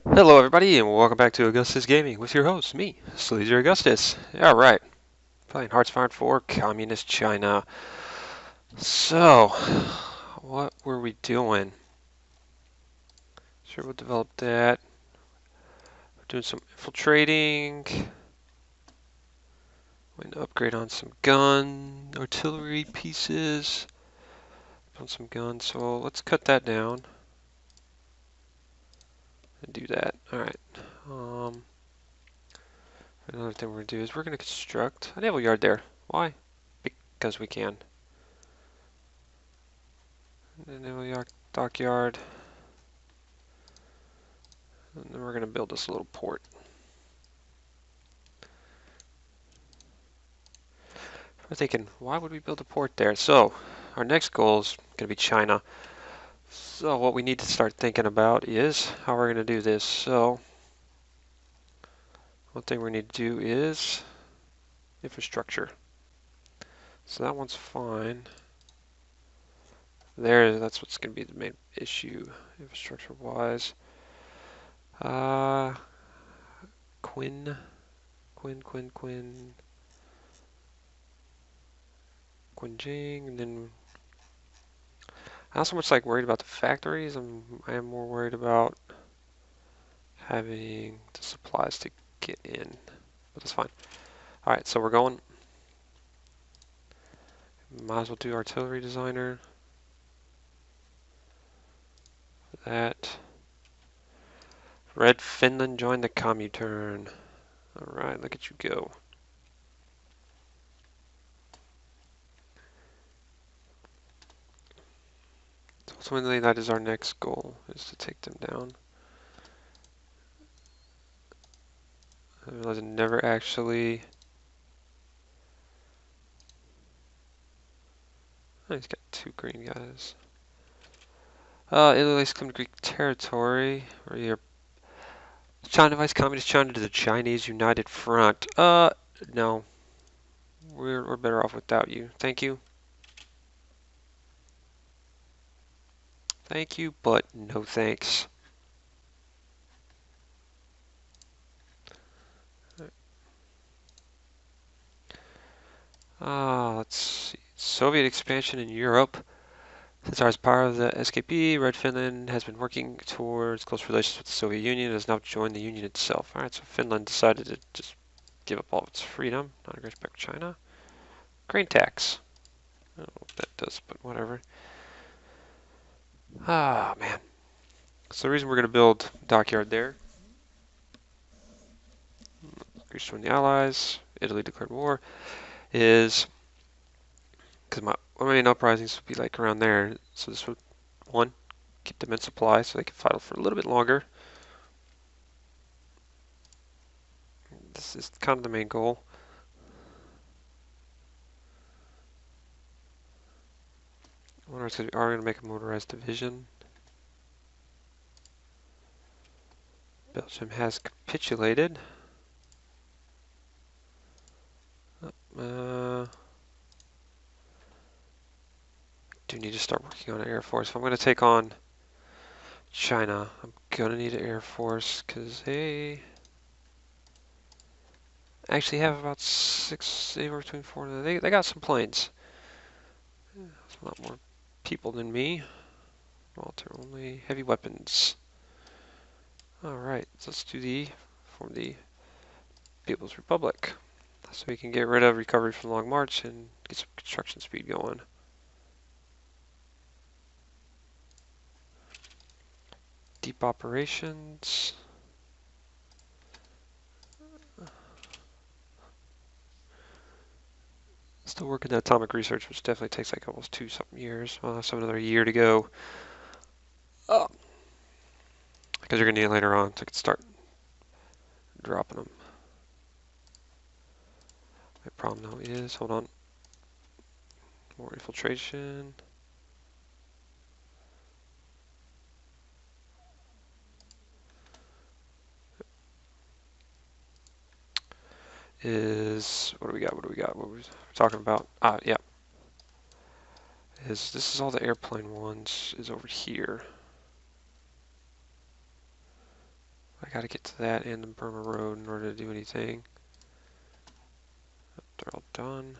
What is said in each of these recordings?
Hello, everybody, and welcome back to Augustus Gaming with your host, me, Sleazer Augustus. All right, playing Hearts of Iron 4, Communist China. So, what were we doing? Sure, we'll develop that. We're doing some infiltrating. Going to upgrade on some artillery pieces. On some guns, so let's cut that down and do that. All right. Another thing we're going to do is we're going to construct a naval yard there. Why? Because we can. The naval yard, dockyard. And then we're going to build this little port. We're thinking, why would we build a port there? So, our next goal is going to be China. So, what we need to start thinking about is how we're going to do this. So, one thing we need to do is infrastructure. So, that one's fine. That's what's going to be the main issue, infrastructure-wise. Quinn. Quinjing, and then I'm not so much like worried about the factories. I am more worried about having the supplies to get in, but that's fine. All right, so we're going. Might as well do artillery designer. That. Red Finland joined the Comintern. All right, look at you go. So ultimately, that is our next goal: is to take them down. I realize I never actually. Oh, he's got two green guys. Italy's come to Greek territory. Or your China Vice Communist China to the Chinese United Front. No. We're better off without you. Thank you. Thank you, but no thanks. Let's see. Soviet expansion in Europe. Since as part of the SKP, Red Finland has been working towards close relations with the Soviet Union and has now joined the Union itself. Alright, so Finland decided to just give up all of its freedom, not agree back China. Grain tax. I don't know what that does, but whatever. Man. So the reason we're going to build a dockyard there, Greece joined the Allies, Italy declared war, is because my main uprisings would be like around there. So this would, one, keep them in supply so they can fight for a little bit longer. This is kind of the main goal. We are going to make a motorized division. Belgium has capitulated. Do need to start working on an air force. If I'm going to take on China, I'm going to need an air force because they actually have about anywhere between 4 and they got some planes. That's a lot more people than me. Walter only heavy weapons. Alright, so let's do form the People's Republic. So we can get rid of recovery from Long March and get some construction speed going. Deep operations. Still working at atomic research, which definitely takes like almost 2-something years. Well, that's another year to go. Oh. Because you're going to need it later on, so I can start dropping them. My problem now is, hold on, more infiltration. What do we got? What were we talking about? Yeah. This is all the airplane ones is over here. gotta get to that and the Burma Road in order to do anything. They're all done.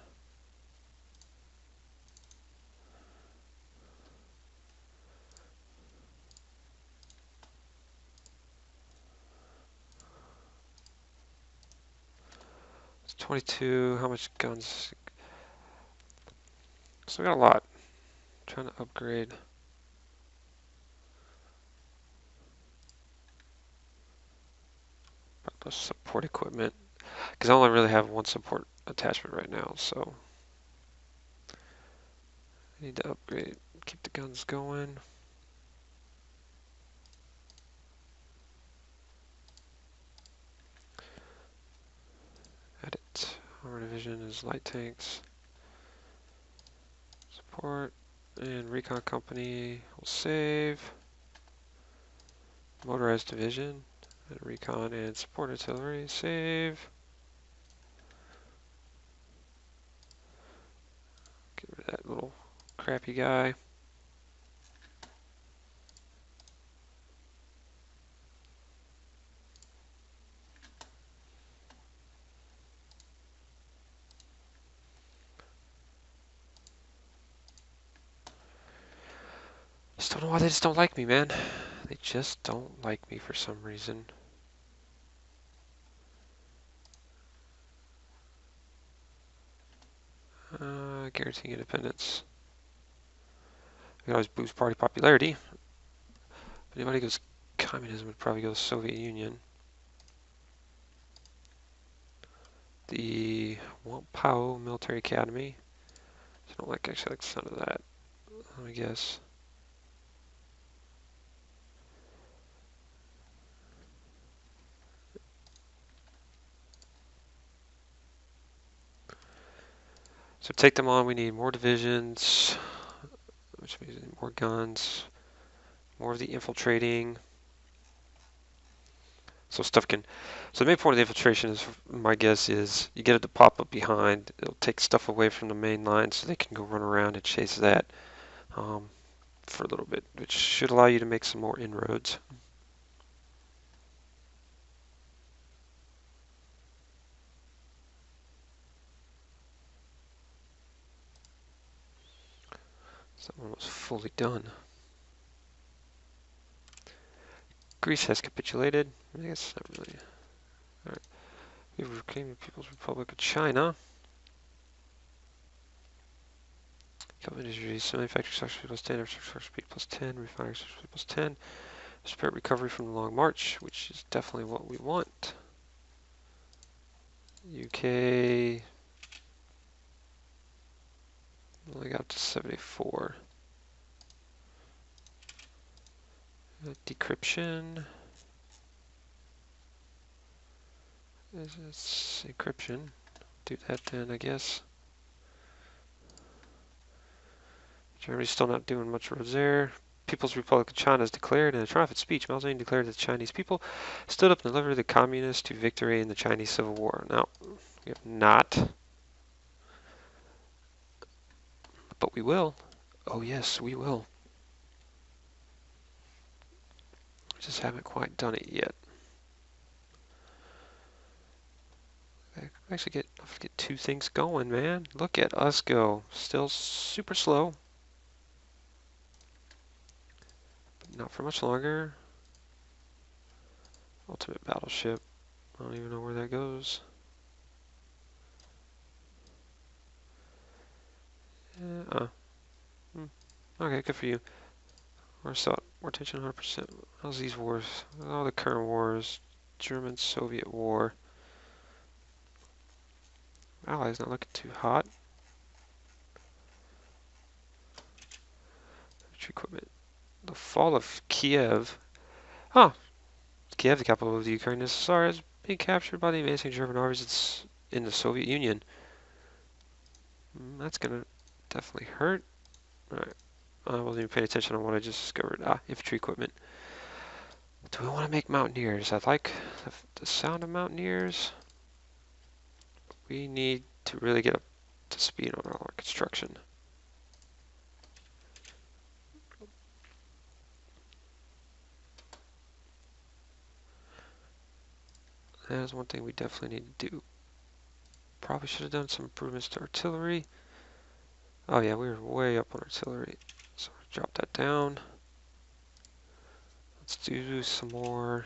It's 22. How much guns? So we got a lot. Trying to upgrade. The support equipment. Because I only really have one support attachment right now, so I need to upgrade. Keep the guns going. Edit. Our division is light tanks. Support. And recon company will save. Motorized division. And recon and support artillery. Save. Get rid of that little crappy guy. Just don't know why they just don't like me, man. They just don't like me for some reason. Guaranteeing independence. We can always boost party popularity. If anybody goes communism, would probably go the Soviet Union. The Wampao Military Academy. I don't actually like the sound of that, I guess. So take them on, we need more divisions, which means more guns, more of the infiltrating. So the main point of the infiltration is, my guess is, you get it to pop up behind, it'll take stuff away from the main line so they can go run around and chase that for a little bit, which should allow you to make some more inroads. So that one was fully done. Greece has capitulated. I guess not really. Alright. We've reclaimed the People's Republic of China. Government industries, manufacturing structure plus 10, infrastructure speed plus 10, refinery structure speed plus 10. Spirit recovery from the long march, which is definitely what we want. UK only got up to 74. Decryption. It's encryption. Do that then, I guess. Germany's still not doing much roads there. People's Republic of China has declared in a triumphant speech, Mao Zedong declared that the Chinese people stood up and delivered the communists to victory in the Chinese Civil War. Now, we have not, but we will. Oh yes, we will. We just haven't quite done it yet. I actually get two things going, man. Look at us go. Still super slow. But not for much longer. Ultimate battleship. I don't even know where that goes. Okay, good for you. We're still more attention 100%. How's these wars? All the current wars. German-Soviet war. Allies not looking too hot. Equipment. The fall of Kiev. Huh. Kiev, the capital of the Ukraine, USSR, is being captured by the advancing German armies. It's in the Soviet Union. That's gonna definitely hurt. Alright. I wasn't even paying attention on what I just discovered. Infantry equipment. Do we want to make mountaineers? I like the sound of mountaineers. We need to really get up to speed on our construction. That is one thing we definitely need to do. Probably should have done some improvements to artillery. Oh yeah, we were way up on artillery. So drop that down. Let's do some more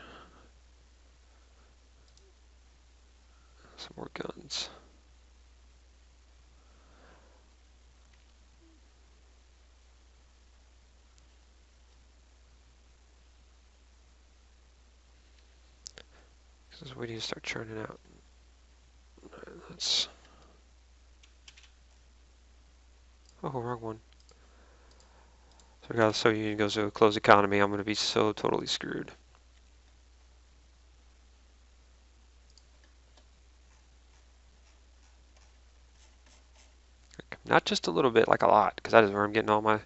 guns. Because we need to start churning out. Alright, let's. Oh, wrong one. So we got the Soviet Union goes to a closed economy. I'm going to be so totally screwed. Not just a little bit, like a lot, because that is where I'm getting all my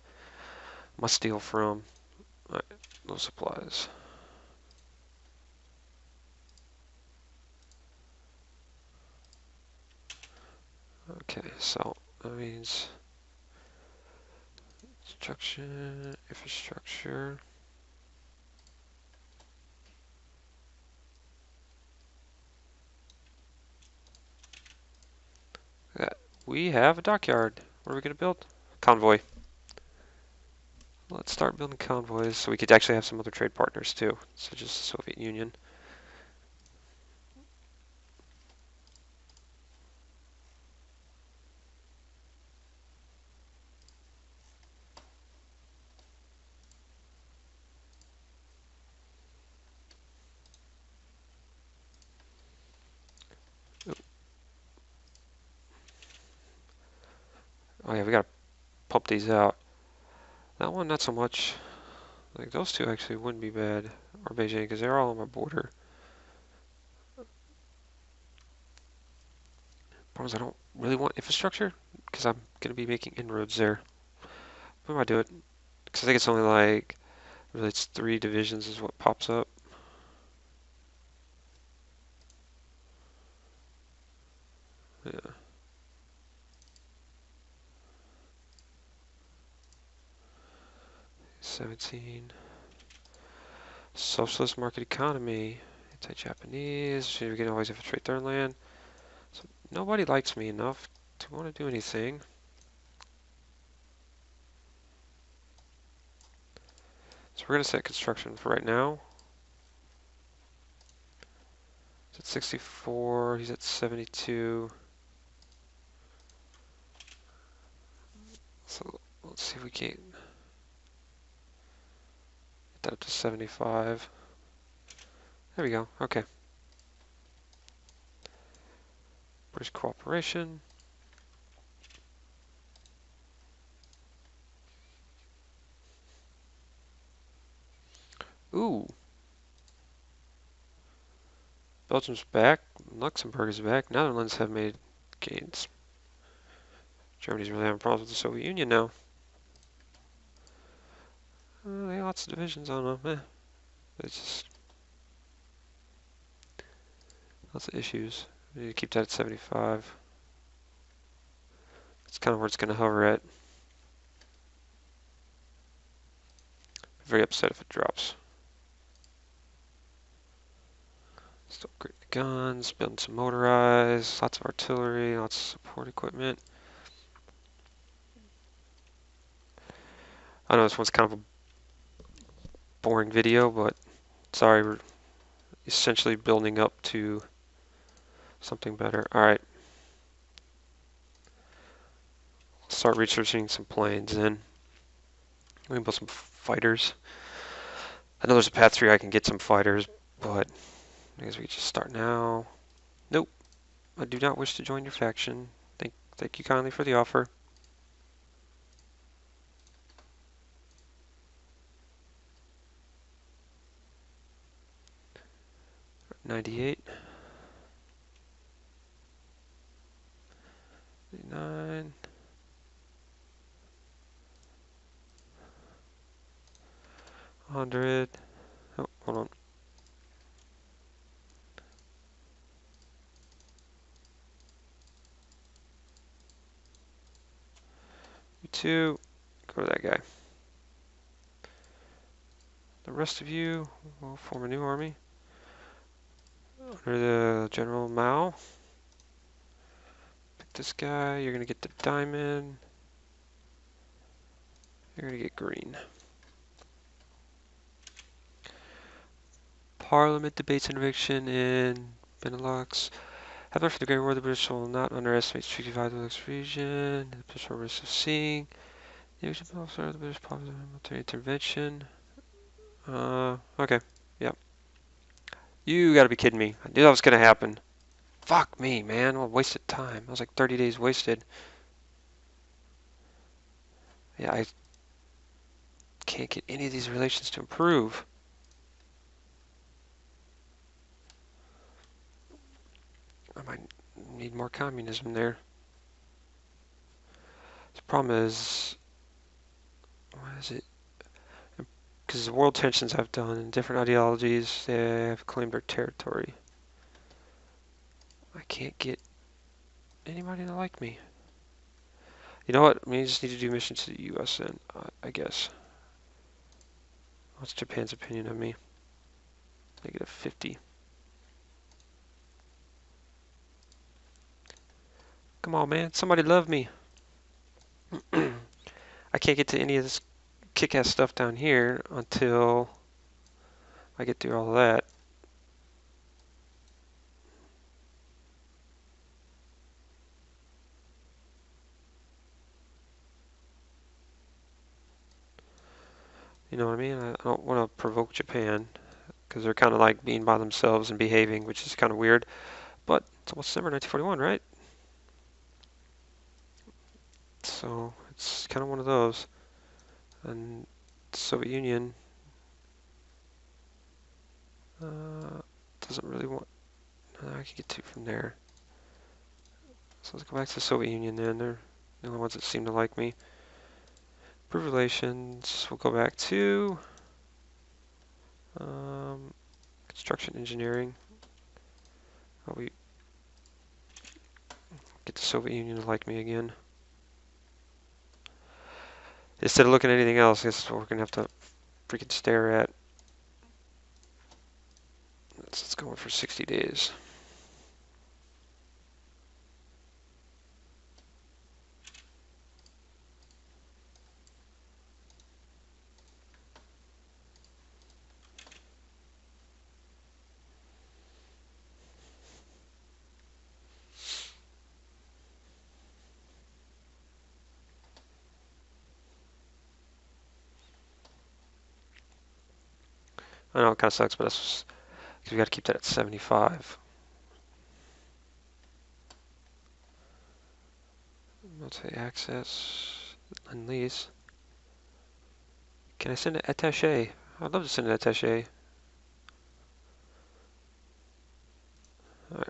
steel from. Alright, those supplies. Okay, so that means construction, infrastructure. We have a dockyard. What are we going to build? Convoy. Let's start building convoys so we could actually have some other trade partners too, such as the Soviet Union. Oh yeah, we gotta pump these out. That one, not so much. Like those two actually wouldn't be bad, or Beijing, because they're all on my border. Problem is I don't really want infrastructure, because I'm gonna be making inroads there. When do I do it? Because I think it's only like, really it's 3 divisions is what pops up. Yeah. '17. Socialist market economy. Anti-Japanese. We can always have a trade third land. So nobody likes me enough to want to do anything. So we're going to set construction for right now. He's at 64, he's at 72. So let's see if we can't get that up to 75. There we go, okay. British cooperation. Ooh. Belgium's back, Luxembourg is back, Netherlands have made gains. Germany's really having problems with the Soviet Union now. They got lots of divisions on them, It's just lots of issues. We need to keep that at 75. That's kind of where it's going to hover at. Very upset if it drops. Still upgrade the guns, building some motorized, lots of artillery, lots of support equipment. I know this one's kind of a boring video, but sorry, we're essentially building up to something better. Alright. Start researching some planes in. We can build some fighters. I know there's a path 3 I can get some fighters, but I guess we can just start now. Nope. I do not wish to join your faction. Thank you kindly for the offer. 98. 89. 100. Oh, hold on. You two, go to that guy. The rest of you will form a new army. under the General Mao. Pick this guy. You're gonna get the diamond. You're gonna get green. Parliament debates and eviction in Benelux. Have learned from the Great War, the British will not underestimate strategic value of the region. The potential risk of seeing. The eviction officer of the British popular military intervention. Okay. Yep. You gotta be kidding me. I knew that was gonna happen. Fuck me, man. What wasted time. That was like 30 days wasted. Yeah, I can't get any of these relations to improve. I might need more communism there. The problem is, what is it? Because the world tensions I've done and different ideologies, they have claimed our territory. I can't get anybody to like me. You know what? I mean, I just need to do missions to the U.S. then, I guess. What's Japan's opinion of me? -50. Come on, man. Somebody love me. I can't get to any of this kick-ass stuff down here until I get through all of that. You know what I mean? I don't want to provoke Japan because they're kind of like being by themselves and behaving, which is kind of weird. But it's almost December 1941, right? So it's kind of one of those. And the Soviet Union doesn't really want. I can get to from there. So let's go back to the Soviet Union then. They're the only ones that seem to like me. Improve relations. We'll go back to construction engineering. Oh, we get the Soviet Union to like me again. Instead of looking at anything else, this is what we're gonna have to freaking stare at. Let's go in for 60 days. I know it kind of sucks, but that's because we got to keep that at 75. Multi access and lease. Can I send an attaché? I'd love to send an attaché.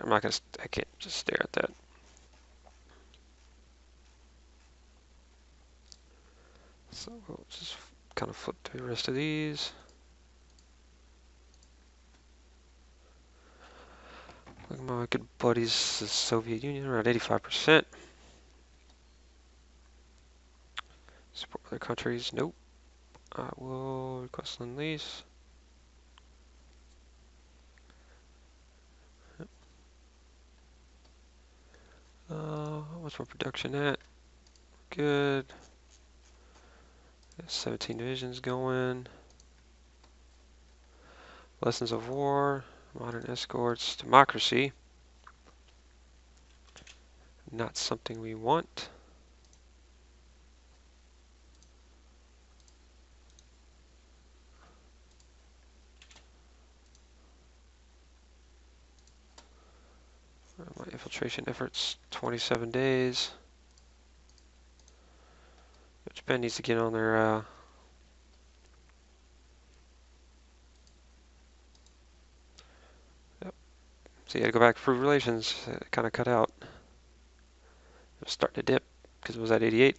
I'm not gonna. I can't just stare at that. So we'll just kind of flip through the rest of these. Look at my good buddies, the Soviet Union, around 85%. Support other countries, nope. I will request lend lease. What's my production at? Good. 17 divisions going. Lessons of war, modern escorts, democracy. Not something we want. My infiltration efforts, 27 days. Japan needs to get on their yep. So you gotta go back to improved relations. It kind of cut out. It was starting to dip because it was at 88.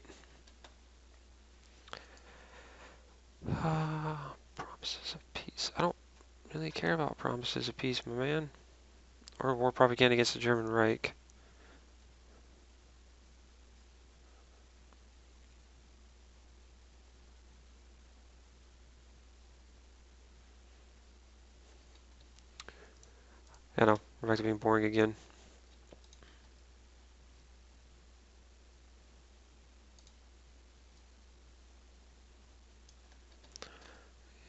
Promises of peace. I don't really care about promises of peace, my man. Or war propaganda against the German Reich. I know, we're back to being boring again.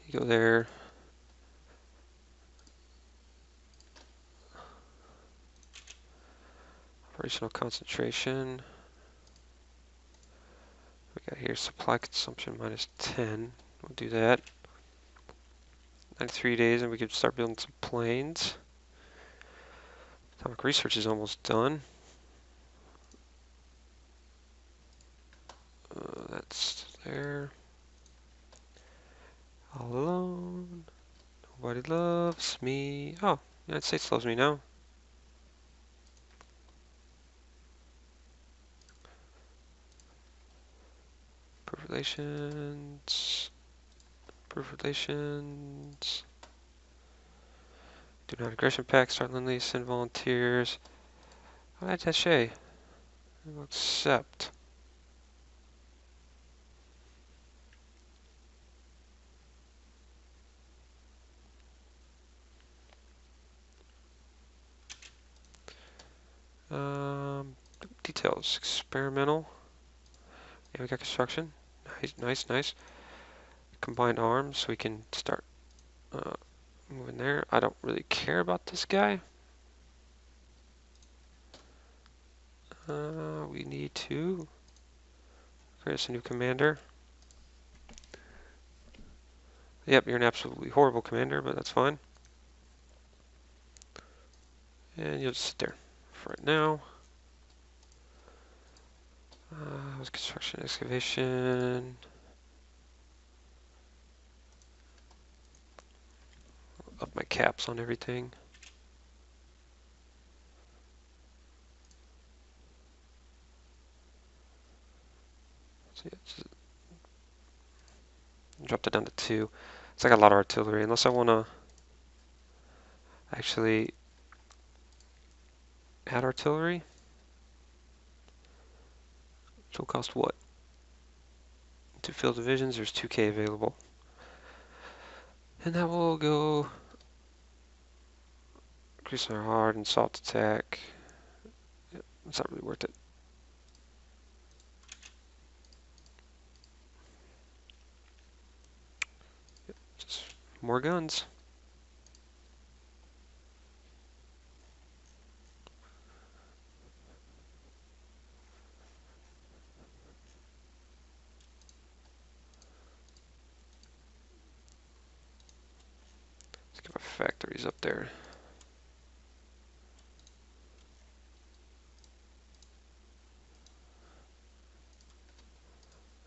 You go there. Operational concentration. We got here supply consumption minus 10. We'll do that. 93 days and we could start building some planes. Atomic research is almost done. That's there. All alone. Nobody loves me. Oh, United States loves me now. Proof relations. Proof relations. Do not aggression pact. Start lending. Send volunteers. Attaché. We'll accept. Details. Experimental. Yeah, we got construction. Nice, nice, nice. Combined arms, so we can start moving there. I don't really care about this guy. We need to create us a new commander. Yep, you're an absolutely horrible commander, but that's fine. And you'll just sit there for right now. Construction, excavation. Up my caps on everything. So yeah, dropped it down to 2. It's like a lot of artillery, unless I want to actually add artillery. Which will cost what? 2 field divisions, there's 2K available. And that will go increase our hard and soft attack. Yep, it's not really worth it. Yep, just more guns. Let's get our factories up there.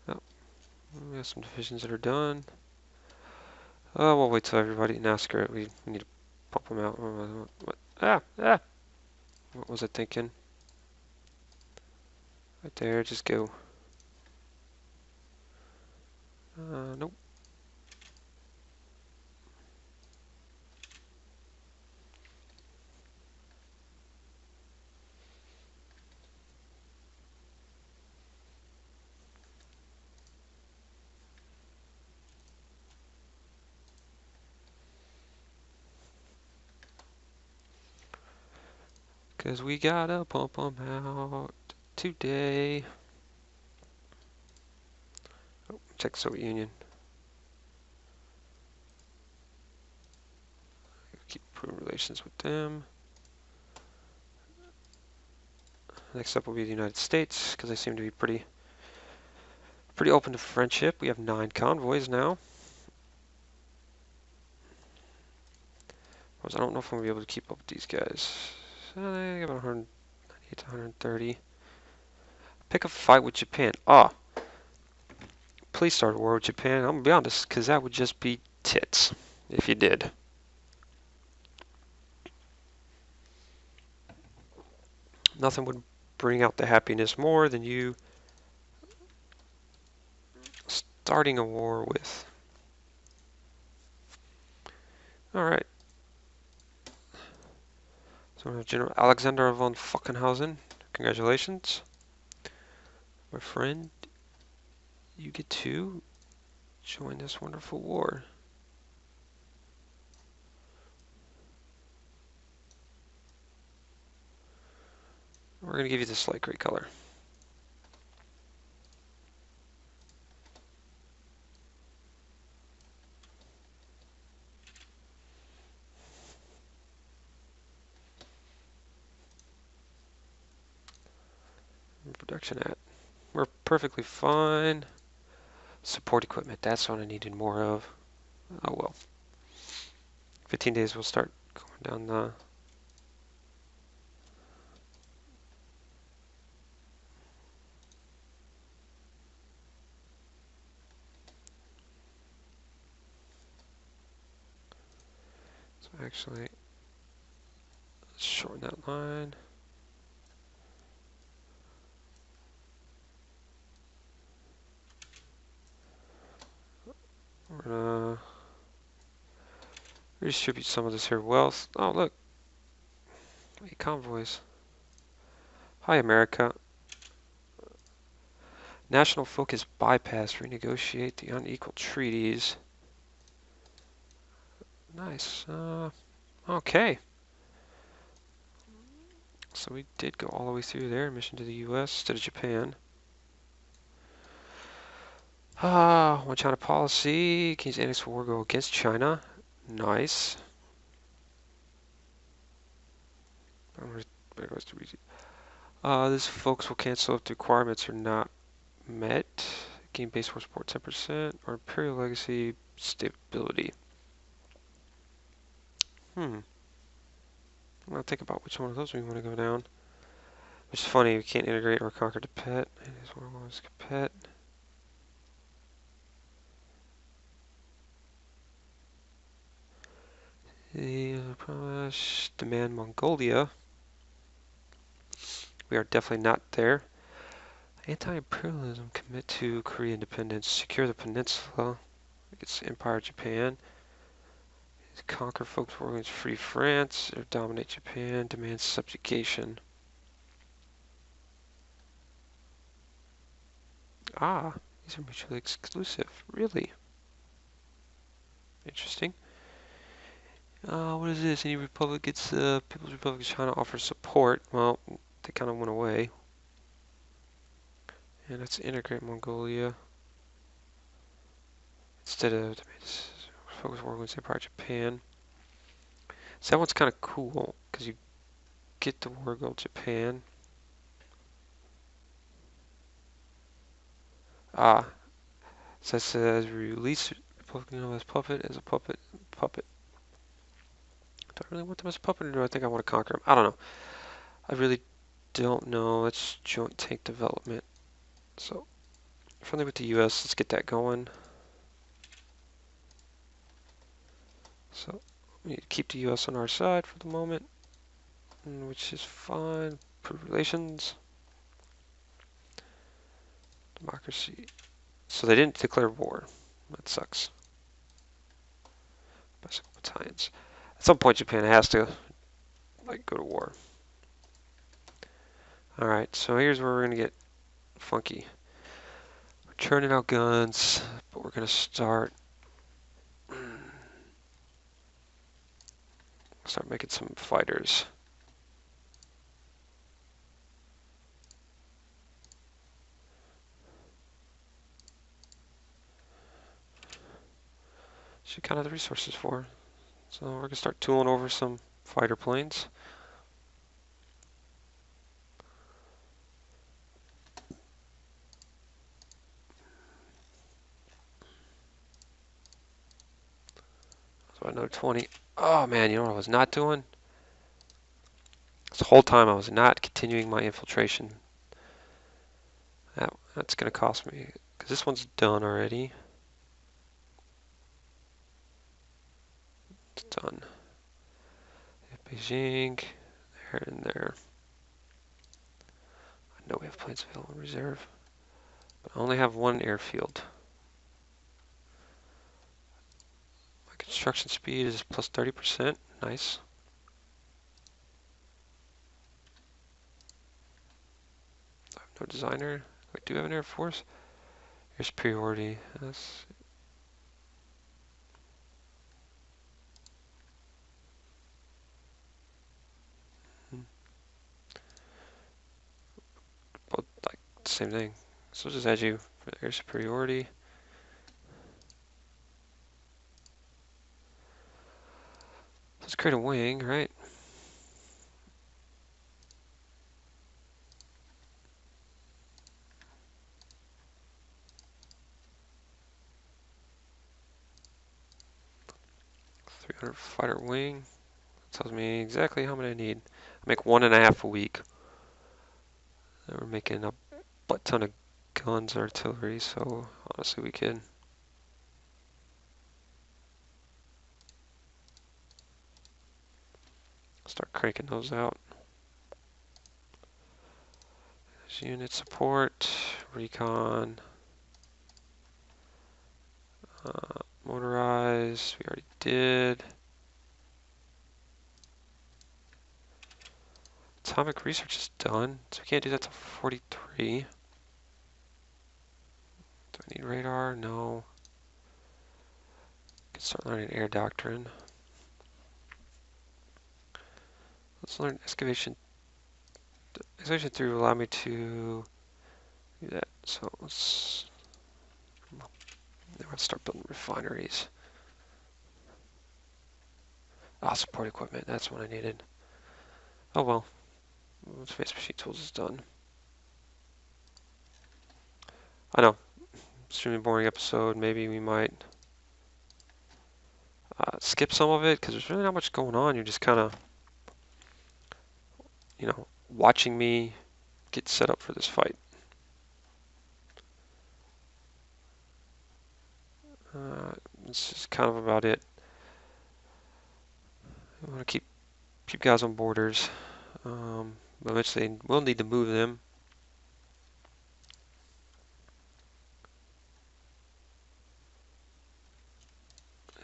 Oh, we have some divisions that are done. Oh, we'll wait till everybody. Now, screw it. We need to pump them out. What? Ah! What was I thinking? Right there, just go. Nope. Because we gotta pump them out today. Oh, check Soviet Union. Keep improving relations with them. Next up will be the United States, because they seem to be pretty open to friendship. We have 9 convoys now. I don't know if I'm going to be able to keep up with these guys. I got about 198 to 130. Pick a fight with Japan. Please start a war with Japan. I'm going to be honest, because that would just be tits if you did. Nothing would bring out the happiness more than you starting a war with. Alright. So we have General Alexander von Falkenhausen. Congratulations. My friend, you get to join this wonderful war. We're going to give you this light gray color. Production at. We're perfectly fine. Support equipment, that's what I needed more of. Oh well. 15 days we'll start going down the... So actually, let's shorten that line. We're gonna redistribute some of this here wealth. Oh look, hey, convoys. Hi America. National focus bypass, renegotiate the unequal treaties. Nice. Okay. So we did go all the way through there. Mission to the U.S. instead of Japan. One China policy. King's annex war go against China. Nice. This folks will cancel if the requirements are not met. Gain base force support 10% or imperial legacy stability. I'm gonna think about which one of those we want to go down. Which is funny, we can't integrate or conquer the pet. It is one of those pet. The promise demand Mongolia. We are definitely not there. Anti-imperialism, commit to Korea independence, secure the peninsula. It's Empire Japan. Conquer folks war against free France or dominate Japan, demand subjugation. Ah, these are mutually exclusive. Really? Interesting. What is this? Any republic gets People's Republic of China offers support. Well, they kind of went away. And let's integrate Mongolia. Instead of focus war against Empire Japan. So that one's kind of cool because you get the war goal Japan. So it says release Republican as puppet as a puppet. Do I really want them as a puppet or do I think I want to conquer them? I don't know. I really don't know. Let's joint tank development. So friendly with the US, let's get that going. So we need to keep the US on our side for the moment, which is fine. Improve relations. Democracy. So they didn't declare war. That sucks. Bicycle battalions. At some point Japan has to go to war. Alright, so here's where we're gonna get funky. We're churning out guns, but we're gonna start making some fighters. Should kind of the resources for. So we're gonna start tooling over some fighter planes. So another 20. Oh man, you know what I was not doing? This whole time I was not continuing my infiltration. That's gonna cost me, because this one's done already. It's done. Beijing, there and there. I know we have planes available in reserve, but I only have one airfield. My construction speed is plus 30%. Nice. I have no designer. I do have an Air Force. Air superiority. That's same thing. So I'll just add you for air superiority. Let's create a wing, right? $300 fighter wing. Tells me exactly how many I need. I make 1.5 a week. And we're making a butt ton of guns, artillery, so honestly we could start cranking those out. There's unit support, recon, motorized, we already did. Atomic research is done, so we can't do that till 43. Do I need radar? No. Can start learning air doctrine. Let's learn excavation. Excavation 3 will allow me to do that. So let's start building refineries. Ah, support equipment. That's what I needed. Oh well. Space machine tools is done. I know. Extremely boring episode. Maybe we might skip some of it because there's really not much going on. You're just kind of, watching me get set up for this fight. This is kind of about it. I want to keep guys on borders. Eventually, we'll need to move them.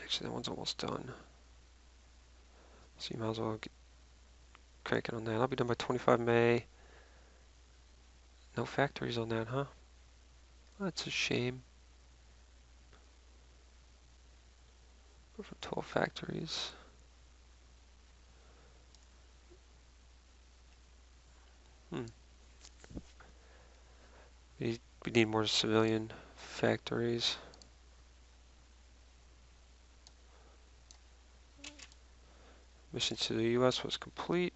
Actually, that one's almost done. So you might as well get cranking on that. I'll be done by 25 May. No factories on that, huh? That's a shame. For 12 factories. We need more civilian factories. Mission to the US was complete.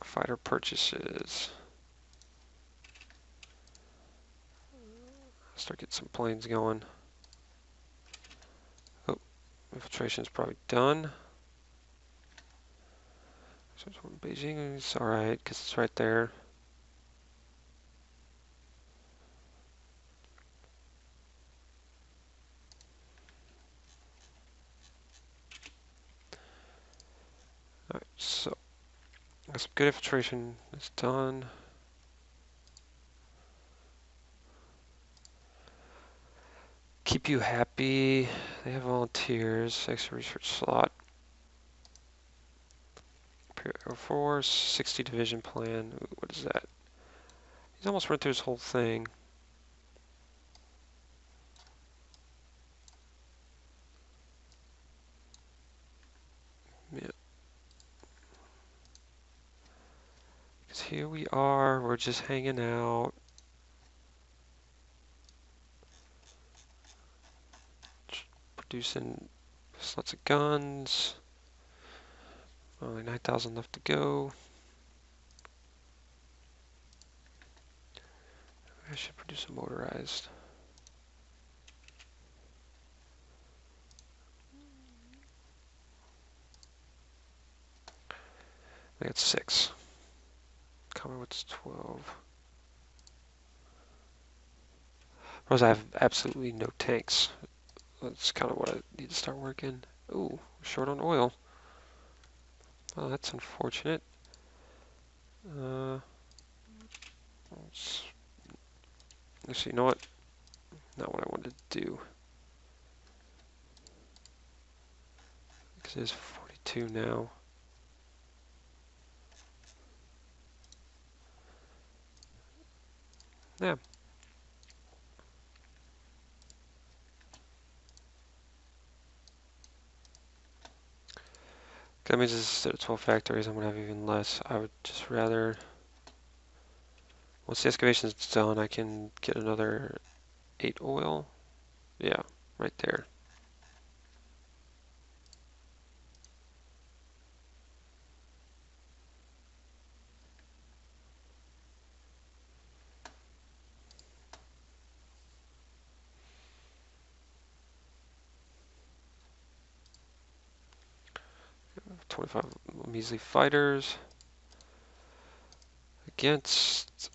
Fighter purchases. Start getting some planes going. Oh, infiltration is probably done. Beijing is alright because it's right there. Alright, so got some good infiltration. It's done. Keep you happy. They have volunteers. Extra research slot. Air Force, 60 division plan. Ooh, what is that? He's almost run through his whole thing. Yeah. Because here we are. We're just hanging out. Producing lots of guns. Only 9,000 left to go. I should produce a motorized. I got 6. Coming with 12. Whereas I have absolutely no tanks. That's kind of what I need to start working. Ooh, short on oil. Well, that's unfortunate. Actually, you know what? Not what I wanted to do. Because it is 42 now. Yeah. That means instead of 12 factories, I'm going to have even less. I would just rather, once the excavation is done, I can get another 8 oil. Yeah, right there. – 25 measly fighters against,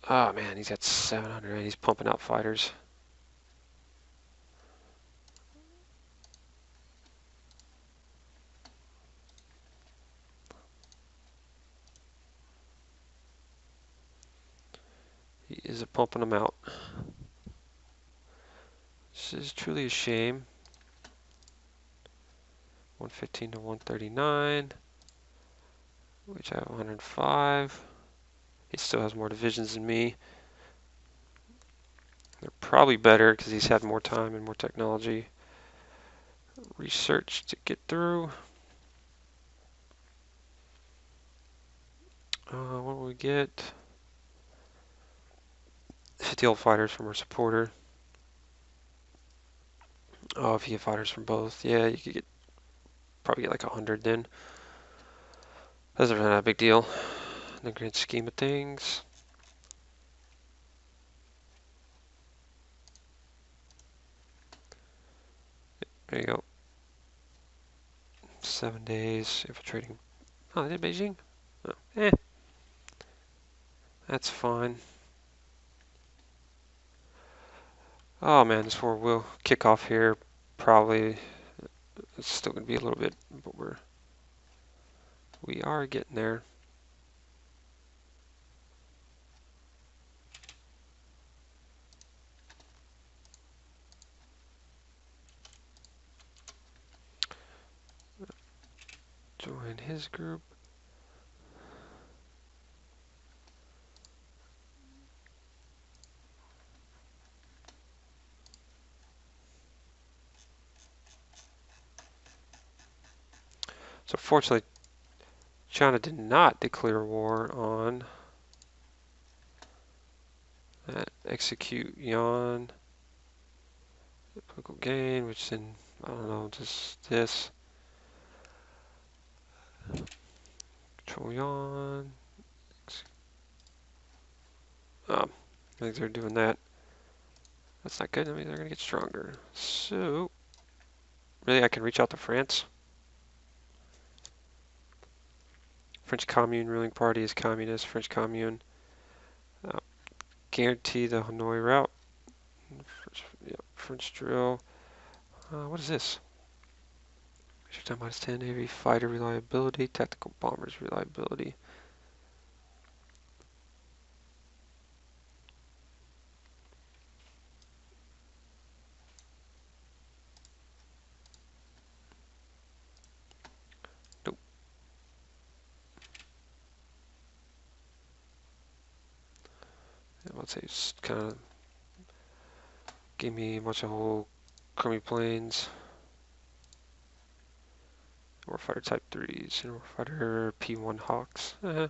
oh man, he's got 700 and he's pumping out fighters. He is pumping them out. This is truly a shame. 115 to 139, which I have 105. He still has more divisions than me. They're probably better because he's had more time and more technology research to get through. What will we get? 50 old fighters from our supporter. Oh, if you get fighters from both, yeah, you could probably get like 100 then. Doesn't really not a big deal in the grand scheme of things. There you go. 7 days infiltrating. Oh, they did Beijing? Oh, that's fine. Oh man, this war will kick off here. Probably it's still gonna be a little bit, but we are getting there. Join his group. So fortunately, China did not declare war on that. Execute Yuan. Political gain, which then, I don't know, just this. Control Yuan. I think they're doing that. That's not good. I mean, they're going to get stronger. So, really, I can reach out to France. French Commune ruling party is communist. French Commune. Guarantee the Hanoi route. French drill. What is this? Time -10 heavy fighter reliability. Tactical bombers reliability. Nope. Let's say it's kind of gave me a bunch of whole crummy planes. Warfighter Type 3s and Warfighter P1 Hawks. I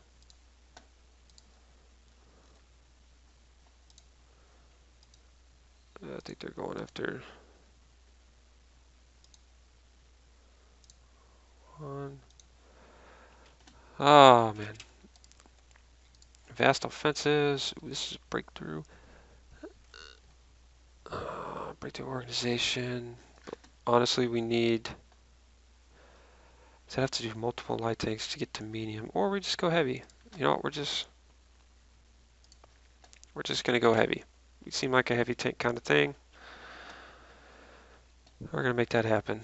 think they're going after one. Oh man. Vast offensives. Ooh, this is a breakthrough. Breakthrough organization. Honestly, we need to have to do multiple light tanks to get to medium, or we just go heavy. You know what? We're just gonna go heavy. We seem like a heavy tank kind of thing. We're gonna make that happen.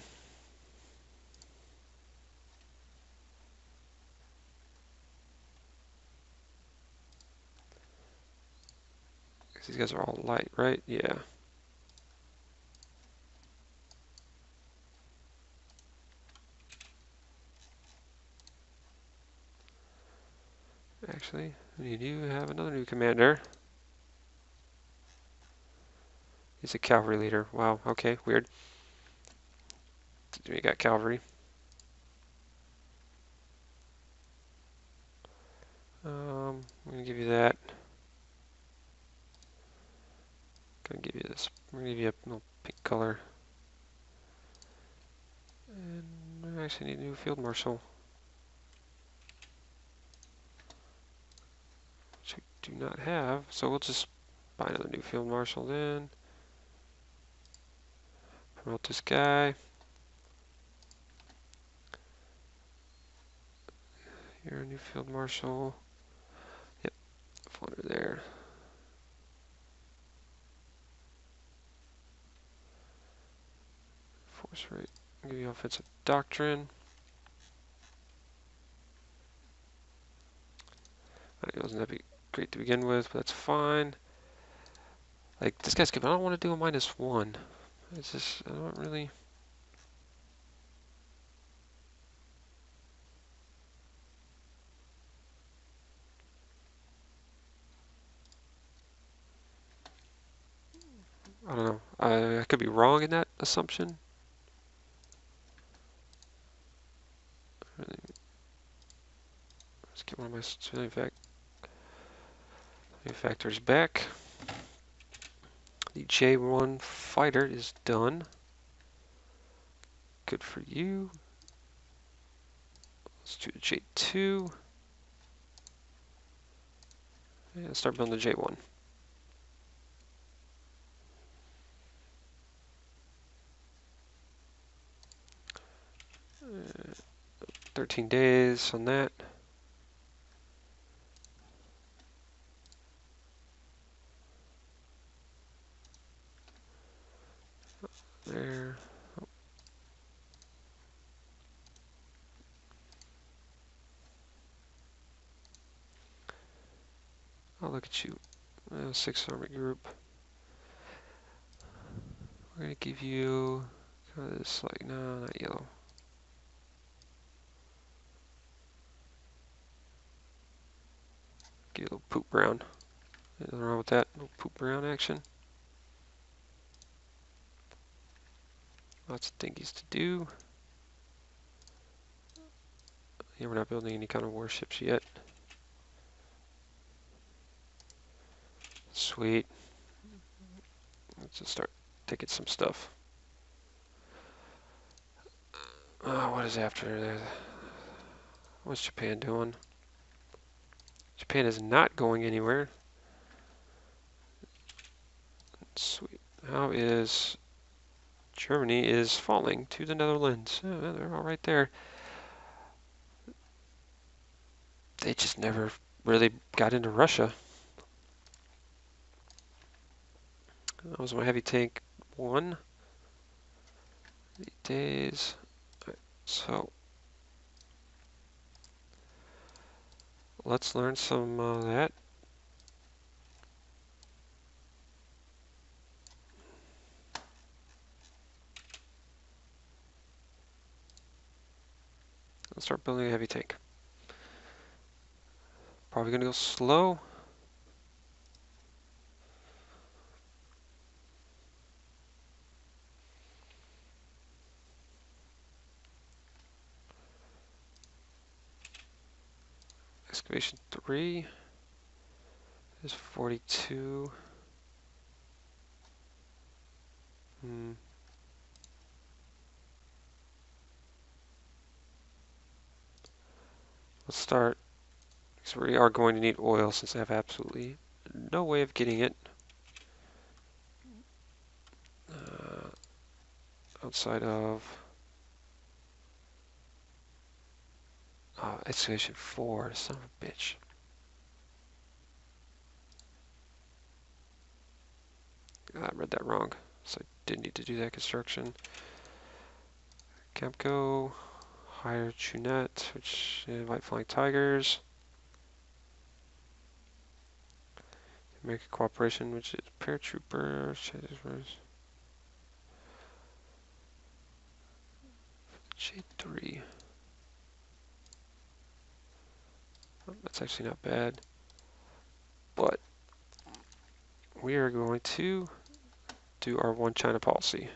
These guys are all light, right? Yeah. Actually, we do have another new commander. He's a cavalry leader. Wow, okay, weird. We got cavalry. I'm gonna give you that. Gonna give you this. I'm gonna give you a little pink color. And I actually need a new field marshal, which we do not have. So we'll just buy another new field marshal then. Promote this guy. You're a new field marshal. Yep, under there. Force rate. I'll give you offensive doctrine. It wasn't that great to begin with, but that's fine. Like, this guy's good, but I don't want to do a -1. It's just, I don't really... I don't know. I could be wrong in that assumption. Let's get one of my civilian factors back. The J1 fighter is done. Good for you. Let's do the J2. And start building the J1. 13 days on that. There. Oh, look at you. 6 army group. We're gonna give you this, like, no, not yellow. Give you a little poop brown. Nothing wrong with that. Little poop brown action. Lots of thingies to do. Yeah, we're not building any kind of warships yet. Sweet. Let's just start taking some stuff. What is after there? What's Japan doing? Japan is not going anywhere. Sweet. How is Germany is falling to the Netherlands? Oh, they're all right there. They just never really got into Russia. That was my heavy tank 1. 8 days. Right, so let's learn some of that. Let's start building a heavy tank. Probably gonna go slow. Excavation 3 is 42. Let's start, because we are going to need oil since I have absolutely no way of getting it outside of excavation 4, son of a bitch. I read that wrong, so I didn't need to do that construction. Camco, hire Chunette, which invite flying tigers. American cooperation, which is paratrooper. J3. Oh, that's actually not bad. But we are going to do our one China policy.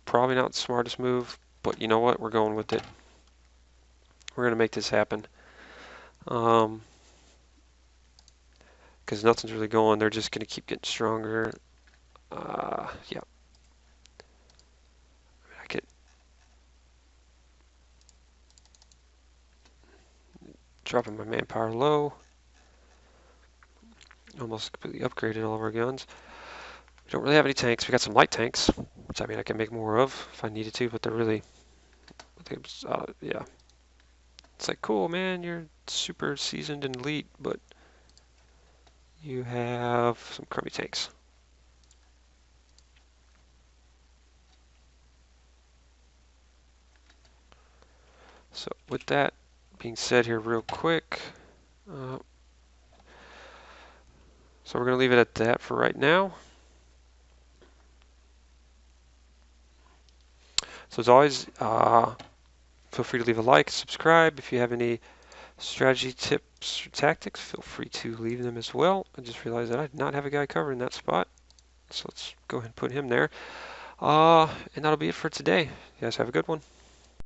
Probably not the smartest move, but you know what? We're going with it. We're gonna make this happen. Because nothing's really going. They're just gonna keep getting stronger. Yeah. I could dropping my manpower low. Almost completely upgraded all of our guns. We don't really have any tanks. We got some light tanks, which I mean I can make more of if I needed to, but they're really, yeah. It's like, cool, man, you're super seasoned and elite, but you have some crummy tanks. So with that being said here real quick, so we're going to leave it at that for right now. So as always, feel free to leave a like, subscribe. If you have any strategy tips or tactics, feel free to leave them as well. I just realized that I did not have a guy covering that spot. So let's go ahead and put him there. And that'll be it for today. You guys have a good one.